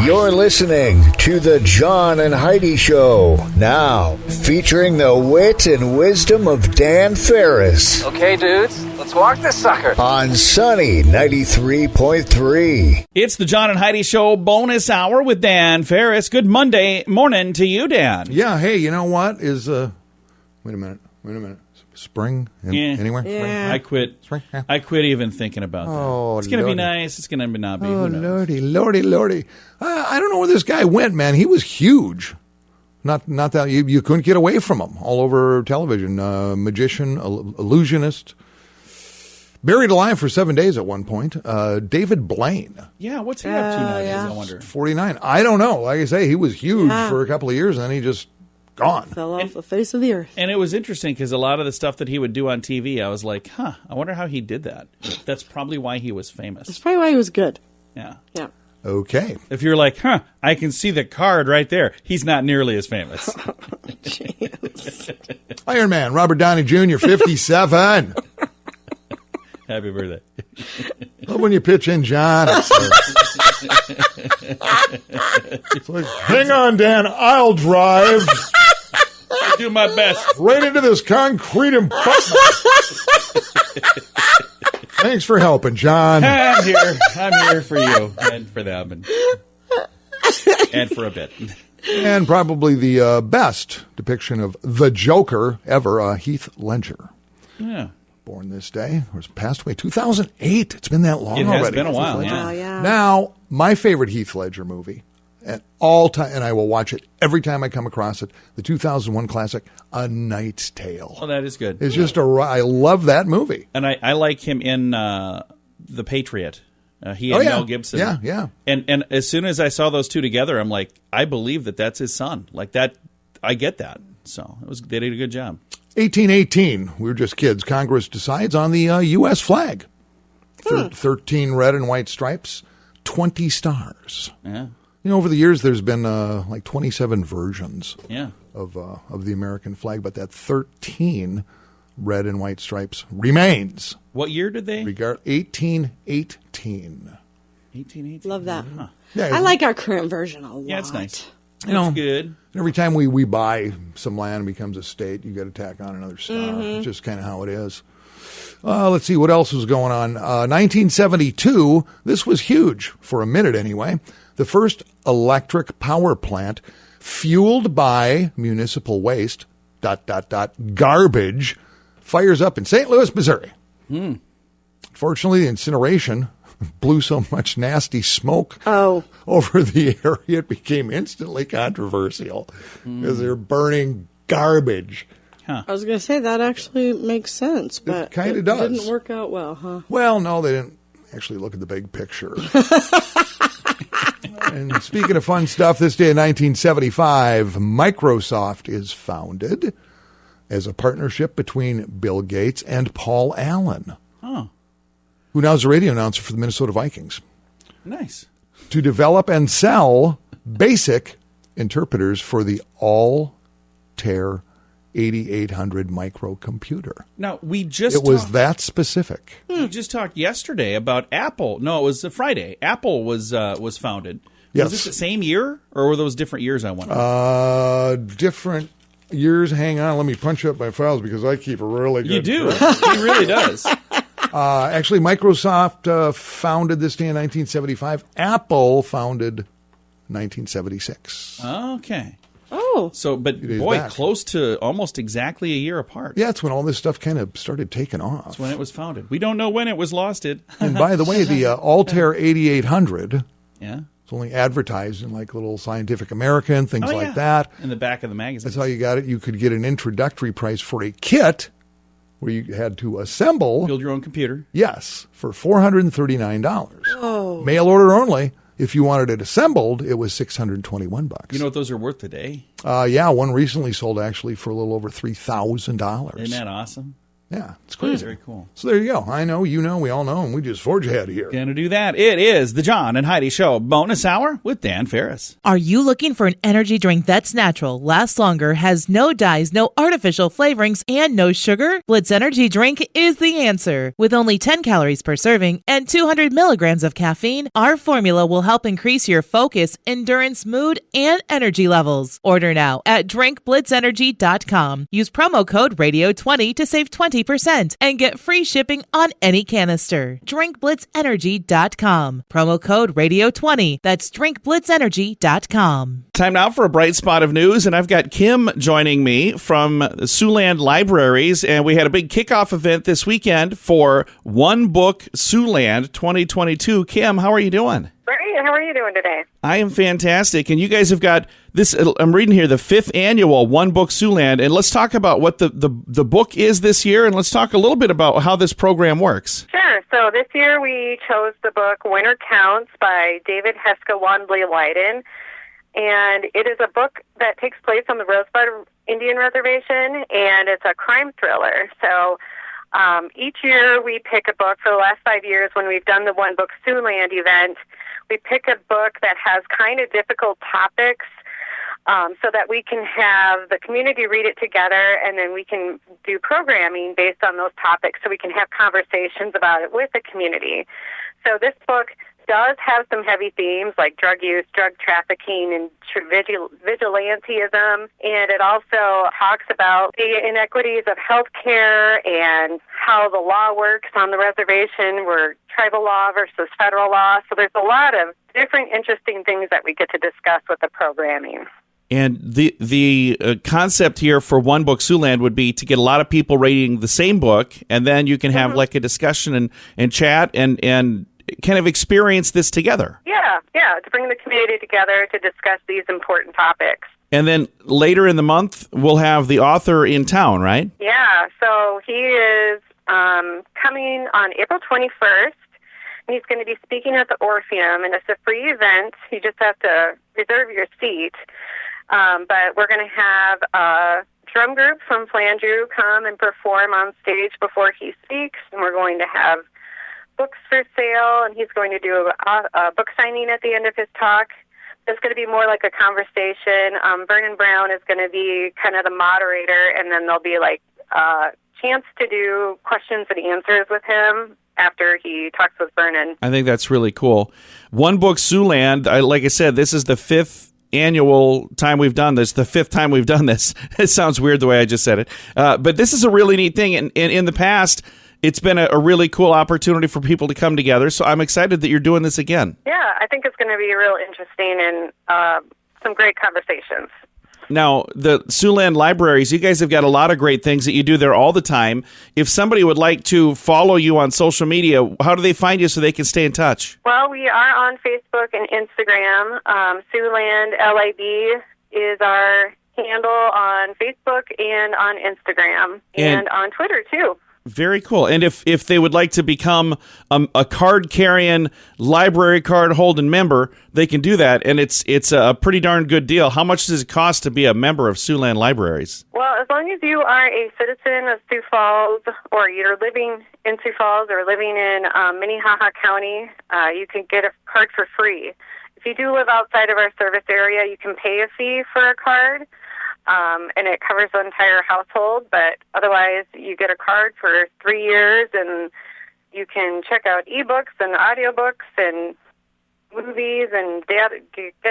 You're listening to The John and Heidi Show. Now, featuring the wit and wisdom of Dan Ferris. Okay, dudes, let's walk this sucker. On Sunny 93.3. It's the John and Heidi Show bonus hour with Dan Ferris. Good Monday morning to you, Dan. Yeah, hey, you know what is, wait a minute. Spring anywhere? Yeah. I quit. Spring? Yeah. I quit even thinking about that. Oh, it's going to be nice. It's going to not be. Oh, lordy. I don't know where this guy went, man. He was huge. Not that you couldn't get away from him. All over television. Magician, illusionist. Buried alive for 7 days at one point. David Blaine. Yeah, what's he up to nowadays, I wonder? 49. I don't know. Like I say, he was huge for a couple of years, and then he just gone. Fell off the face of the earth. And it was interesting because a lot of the stuff that he would do on TV, I was like, I wonder how he did that. That's probably why he was famous. That's probably why he was good. Yeah. Okay. If you're like, I can see the card right there. He's not nearly as famous. Iron Man, Robert Downey Jr., 57. Happy birthday. Love when you pitch in, John. It's like, hang on, Dan, I'll drive. I do my best. Right into this concrete embankment. Thanks for helping, John. I'm here for you and for them and for a bit. And probably the best depiction of the Joker ever, Heath Ledger. Yeah. Born this day, or passed away 2008. It's been that long already. It has been a while, yeah. Now, my favorite Heath Ledger movie at all time, and I will watch it every time I come across it, the 2001 classic, A Knight's Tale. Oh, that is good. It's just I love that movie. And I like him in The Patriot. He and Mel Gibson. Yeah. And as soon as I saw those two together, I'm like, I believe that's his son. Like that, I get that. So they did a good job. 1818, we were just kids. Congress decides on the U.S. flag. 13 red and white stripes, 20 stars. Yeah. You know, over the years, there's been like 27 versions of the American flag, but that 13 red and white stripes remains. What year did they? 1818. 1818. Love that. Huh. Yeah, I like our current version a lot. Yeah, it's nice. You know, good. Every time we buy some land and becomes a state, you got to tack on another star. It's just kind of how it is. Let's see what else was going on. 1972, this was huge for a minute anyway. The first electric power plant fueled by municipal waste, ... garbage, fires up in St. Louis, Missouri. Fortunately, the incineration blew so much nasty smoke over the area, it became instantly controversial because they're burning garbage. I was going to say that actually makes sense, but it kind of does. Didn't work out well, huh? Well, no, they didn't actually look at the big picture. And speaking of fun stuff, this day in 1975, Microsoft is founded as a partnership between Bill Gates and Paul Allen. Who now is a radio announcer for the Minnesota Vikings. Nice. To develop and sell basic interpreters for the Altair 8800 microcomputer. Now, we just was that specific. We just talked yesterday about Apple. No, it was Friday. Apple was founded. Yes. Was it the same year, or were those different years, I wonder? Different years. Hang on. Let me punch up my files because I keep a really good... You do. He really does. Actually, Microsoft founded this day in 1975. Apple founded 1976. Okay. Oh. So, but boy, close to almost exactly a year apart. Yeah, it's when all this stuff kind of started taking off. That's when it was founded. We don't know when it was lost. And by the way, the Altair 8800 it's only advertised in like little Scientific American, things like that. In the back of the magazine. That's how you got it. You could get an introductory price for a kit where you had to assemble. Build your own computer. Yes, for $439. Oh. Mail order only. If you wanted it assembled, it was $621. You know what those are worth today? Yeah, one recently sold actually for a little over $3,000. Isn't that awesome? Yeah, it's crazy. Very cool. So there you go. I know, you know, we all know, and we just forge ahead here. Gonna do that. It is the John and Heidi Show bonus hour with Dan Ferris. Are you looking for an energy drink that's natural, lasts longer, has no dyes, no artificial flavorings, and no sugar? Blitz Energy Drink is the answer. With only 10 calories per serving and 200 milligrams of caffeine, our formula will help increase your focus, endurance, mood, and energy levels. Order now at drinkblitzenergy.com. Use promo code RADIO20 to save 20% and get free shipping on any canister. drinkblitzenergy.com. Promo code RADIO20. That's drinkblitzenergy.com. Time now for a bright spot of news, and I've got Kim joining me from Siouxland Libraries, and we had a big kickoff event this weekend for One Book Siouxland 2022. Kim, how are you doing? Great. How are you doing today? I am fantastic, and you guys have got this. I'm reading here the 5th annual One Book Siouxland, and let's talk about what the book is this year, and let's talk a little bit about how this program works. Sure. So this year we chose the book Winter Counts by David Heska Wandley Leiden, and it is a book that takes place on the Rosebud Indian Reservation, and it's a crime thriller. So each year we pick a book. For the last 5 years when we've done the One Book Siouxland event, we pick a book that has kind of difficult topics so that we can have the community read it together, and then we can do programming based on those topics so we can have conversations about it with the community. So this book does have some heavy themes like drug use, drug trafficking, and vigilantism, and it also talks about the inequities of health care and how the law works on the reservation, where tribal law versus federal law. So there's a lot of different interesting things that we get to discuss with the programming. And the concept here for One Book Siouxland would be to get a lot of people reading the same book, and then you can have like a discussion and chat and kind of experience this together. Yeah, to bring the community together to discuss these important topics. And then later in the month, we'll have the author in town, right? Yeah, so he is coming on April 21st. He's going to be speaking at the Orpheum, and it's a free event. You just have to reserve your seat. But we're going to have a drum group from Flandreau come and perform on stage before he speaks, and we're going to have books for sale, and he's going to do a book signing at the end of his talk. It's going to be more like a conversation. Vernon Brown is going to be kind of the moderator, and then there'll be like a chance to do questions and answers with him after he talks with Vernon. I think that's really cool. One Book Siouxland, like I said, this is the 5th annual time we've done this, the 5th time we've done this. It sounds weird the way I just said it. But this is a really neat thing. And in the past, it's been a really cool opportunity for people to come together. So I'm excited that you're doing this again. Yeah, I think it's going to be real interesting and some great conversations. Now, the Siouxland Libraries, you guys have got a lot of great things that you do there all the time. If somebody would like to follow you on social media, how do they find you so they can stay in touch? Well, we are on Facebook and Instagram. Siouxland LIB is our handle on Facebook and on Instagram and on Twitter, too. Very cool. And if they would like to become a card-carrying, library card-holding member, they can do that, and it's a pretty darn good deal. How much does it cost to be a member of Siouxland Libraries? Well, as long as you are a citizen of Sioux Falls, or you're living in Sioux Falls or living in Minnehaha County, you can get a card for free. If you do live outside of our service area, you can pay a fee for a card. And it covers the entire household, but otherwise you get a card for 3 years, and you can check out ebooks and audiobooks and movies and get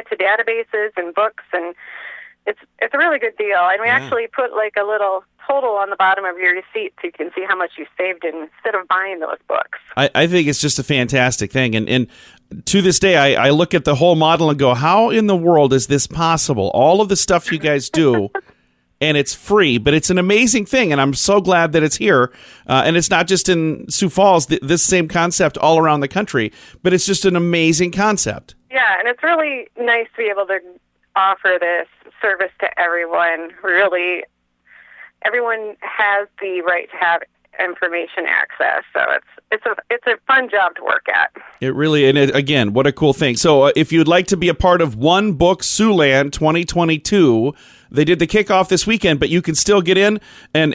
to databases and books, and it's a really good deal. And we actually put like a little total on the bottom of your receipt so you can see how much you saved instead of buying those books. I think it's just a fantastic thing. And to this day, I look at the whole model and go, how in the world is this possible? All of the stuff you guys do, and it's free, but it's an amazing thing. And I'm so glad that it's here. And it's not just in Sioux Falls, this same concept all around the country, but it's just an amazing concept. Yeah, and it's really nice to be able to offer this service to everyone. Really, everyone has the right to have information access, so it's a fun job to work at. It really, and again, what a cool thing. So if you'd like to be a part of One Book Siouxland 2022, They did the kickoff this weekend, but you can still get in and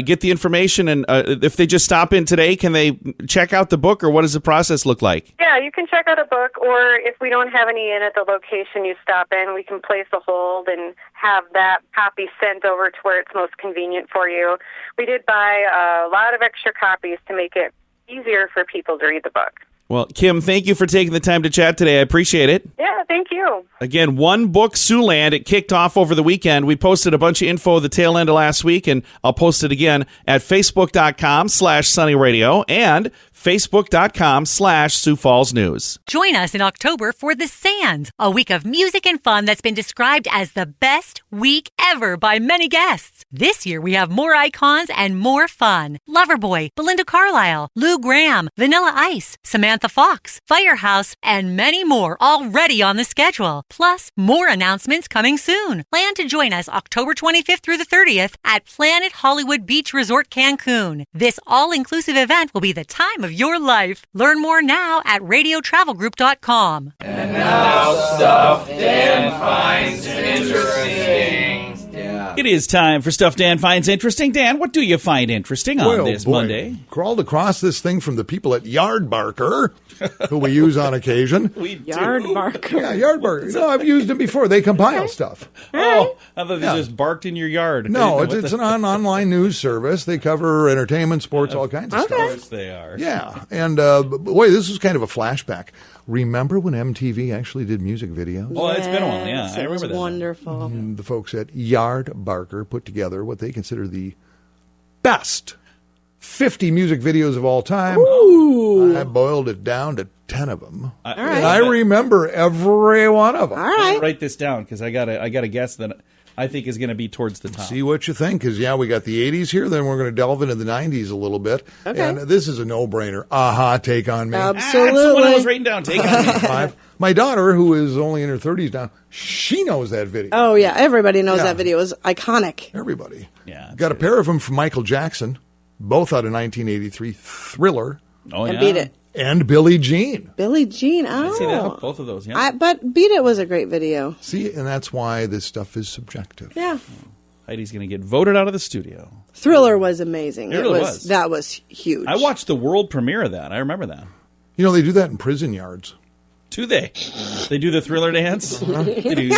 get the information. And if they just stop in today, can they check out the book, or what does the process look like? Yeah, you can check out a book, or if we don't have any in at the location you stop in, we can place a hold and have that copy sent over to where it's most convenient for you. We did buy a lot of extra copies to make it easier for people to read the book. Well, Kim, thank you for taking the time to chat today. I appreciate it. Yeah, thank you. Again, One Book Siouxland. It kicked off over the weekend. We posted a bunch of info at the tail end of last week, and I'll post it again at facebook.com/sunnyradio and facebook.com/Sioux Falls News. Join us in October for The Sands, a week of music and fun that's been described as the best week ever by many guests. This year we have more icons and more fun. Loverboy, Belinda Carlisle, Lou Gramm, Vanilla Ice, Samantha Fox, Firehouse, and many more already on the schedule. Plus, more announcements coming soon. Plan to join us October 25th through the 30th at Planet Hollywood Beach Resort Cancun. This all-inclusive event will be the time of your life. Learn more now at radiotravelgroup.com. And now stuff Dan finds interesting. Yeah. It is time for Stuff Dan Finds Interesting. Dan, what do you find interesting on this Monday? Crawled across this thing from the people at Yard Barker, who we use on occasion. Yard Barker. Yeah, Yard Barker. No, I've used them before. They compile stuff. Oh, I thought they just barked in your yard. No, it's an online news service. They cover entertainment, sports, all kinds of stuff. Of course they are. Yeah, and boy, this is kind of a flashback. Remember when MTV actually did music videos? Well, it's been a while, yeah. I It was remember that. wonderful. And the folks at Yard Barker put together what they consider the best 50 music videos of all time. Ooh. I boiled it down to 10 of them. right. And I remember every one of them. All right. Write this down because I got a guess that I think is going to be towards the top. See what you think, because, we got the 80s here, then we're going to delve into the 90s a little bit. Okay. And this is a no-brainer. Take on me. That's the one I was Absolutely. writing down. Take on me. My daughter, who is only in her 30s now, she knows that video. Oh, yeah. Everybody knows Yeah. that video. It was iconic. Everybody. Yeah, Got a pair of them from Michael Jackson, both out of 1983, Thriller, Oh, And yeah. Beat It. and Billie Jean. Billie Jean. Oh. I see that. Both of those, yeah. But Beat It was a great video. See, and that's why this stuff is subjective. Yeah. Heidi's going to get voted out of the studio. Thriller was amazing. It really was. That was huge. I watched the world premiere of that. I remember that. You know, they do that in prison yards. Do they? They do the Thriller dance? They really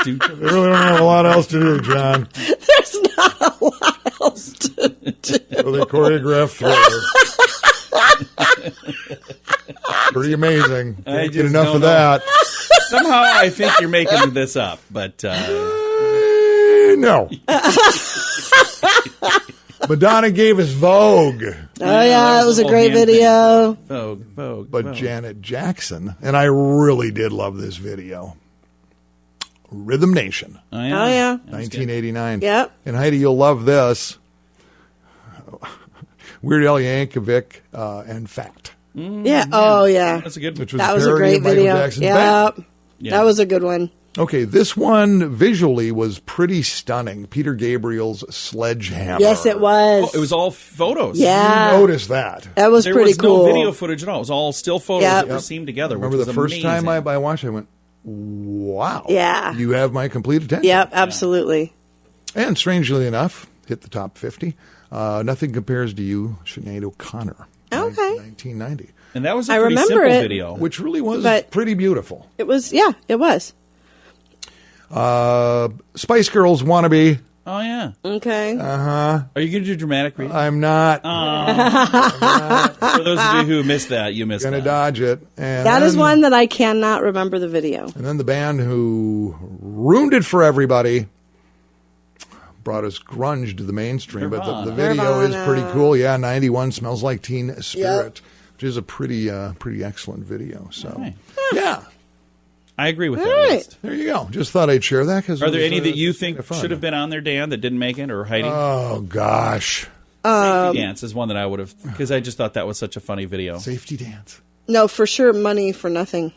don't have a lot else to do, John. There's not a lot else to do. So they choreograph Thriller. Pretty amazing. I Can't just get enough don't of know. that. Somehow I think you're making this up, but No. Madonna gave us Vogue. Oh, yeah. It was a great video. Vogue. But Janet Jackson, and I really did love this video. Rhythm Nation, Oh, Oh, yeah. 1989. Yep. And Heidi, you'll love this. Weird Al Yankovic and Fact, Yeah. Oh, yeah. That's a good one. which was That a was a parody great of Michael video. Jackson's Yep. Band. Yeah. That was a good one. Okay, this one visually was pretty stunning. Peter Gabriel's Sledgehammer. Yes, it was. Oh, it was all photos. Yeah. You noticed that. That was There pretty was cool. no video footage at all. It was all still photos Yep. that were seamed together. Remember which the was first time amazing. I watched it, I went, wow. Yeah. You have my complete attention. Yep, absolutely. And strangely enough, hit the top 50. Nothing Compares to You, Sinead O'Connor. Okay. 1990. And that was a I pretty remember simple it. video. Which really was But- pretty beautiful. It was, yeah, it was. Spice Girls Wannabe. Oh, yeah. Okay. Are you going to do dramatic read? I'm not For those of you who missed that, you missed going to that. dodge it. And That is then- one that I cannot remember the video. And then the band who ruined it for everybody brought us grunge to the mainstream. But the video is Nirvana. pretty cool. Yeah, 91 Smells Like Teen Spirit, which is a pretty excellent video. So, Okay. yeah, I agree with that All right. list. there you go. Just thought I'd share that. Are there any that you think should have been on there, Dan, that didn't make it, or Heidi? Oh, gosh. Safety Dance is one that I would have, because I just thought that was such a funny video. Safety Dance. No, for sure, Money for Nothing.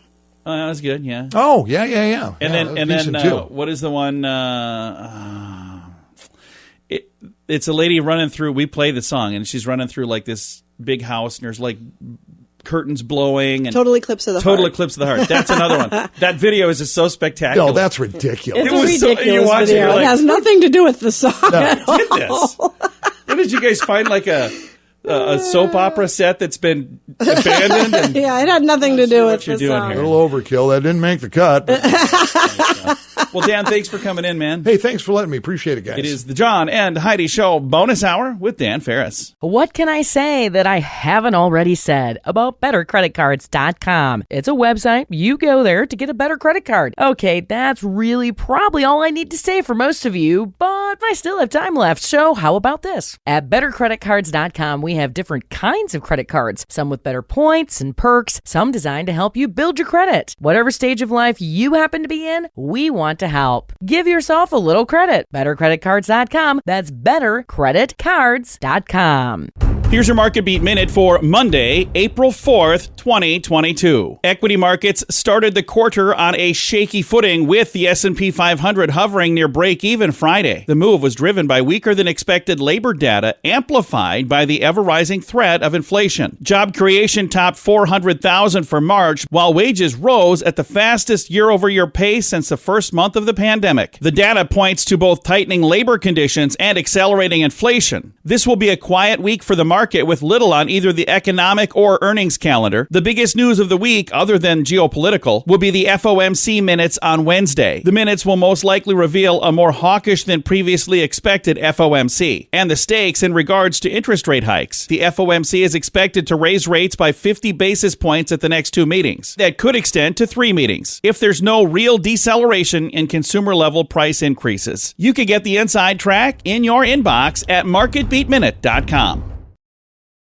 Oh, that was good, yeah. Oh, yeah. And Yeah, then, that was and decent, then too. what is the one? It's a lady running through. We play the song, and she's running through like this big house, and there's like curtains blowing. And Total Eclipse of the Total Heart. Eclipse of the Heart. That's another one. That video is just so spectacular. No, that's ridiculous. It's It was a so- ridiculous you watch it, video. you're like, It has nothing to do with the song at all. Did this? What did you guys find? Like a soap opera set that's been abandoned? And Yeah, it had nothing to do with what you're the doing song. here. A little overkill. That didn't make the cut. But Well, Dan, thanks for coming in, man. hey, thanks for letting me. Appreciate it, guys. It is the John and Heidi Show bonus hour with Dan Ferris. What can I say that I haven't already said about bettercreditcards.com? It's a website. You go there to get a better credit card. Okay, that's really probably all I need to say for most of you, but I still have time left, so how about this? At bettercreditcards.com, we have different kinds of credit cards, some with better points and perks, some designed to help you build your credit. Whatever stage of life you happen to be in, we want to help. Give yourself a little credit. Bettercreditcards.com. That's bettercreditcards.com. Here's your Marketbeat Minute for Monday, April 4th, 2022. Equity markets started the quarter on a shaky footing with the S&P 500 hovering near break-even Friday. The move was driven by weaker-than-expected labor data amplified by the ever-rising threat of inflation. Job creation topped 400,000 for March, while wages rose at the fastest year-over-year pace since the first month of the pandemic. The data points to both tightening labor conditions and accelerating inflation. This will be a quiet week for the market with little on either the economic or earnings calendar. The biggest news of the week, other than geopolitical, will be the FOMC minutes on Wednesday. The minutes will most likely reveal a more hawkish than previously expected FOMC and the stakes in regards to interest rate hikes. The FOMC is expected to raise rates by 50 basis points at the next two meetings. That could extend to 3 meetings if there's no real deceleration in consumer level price increases. You can get the inside track in your inbox at marketbeatminute.com.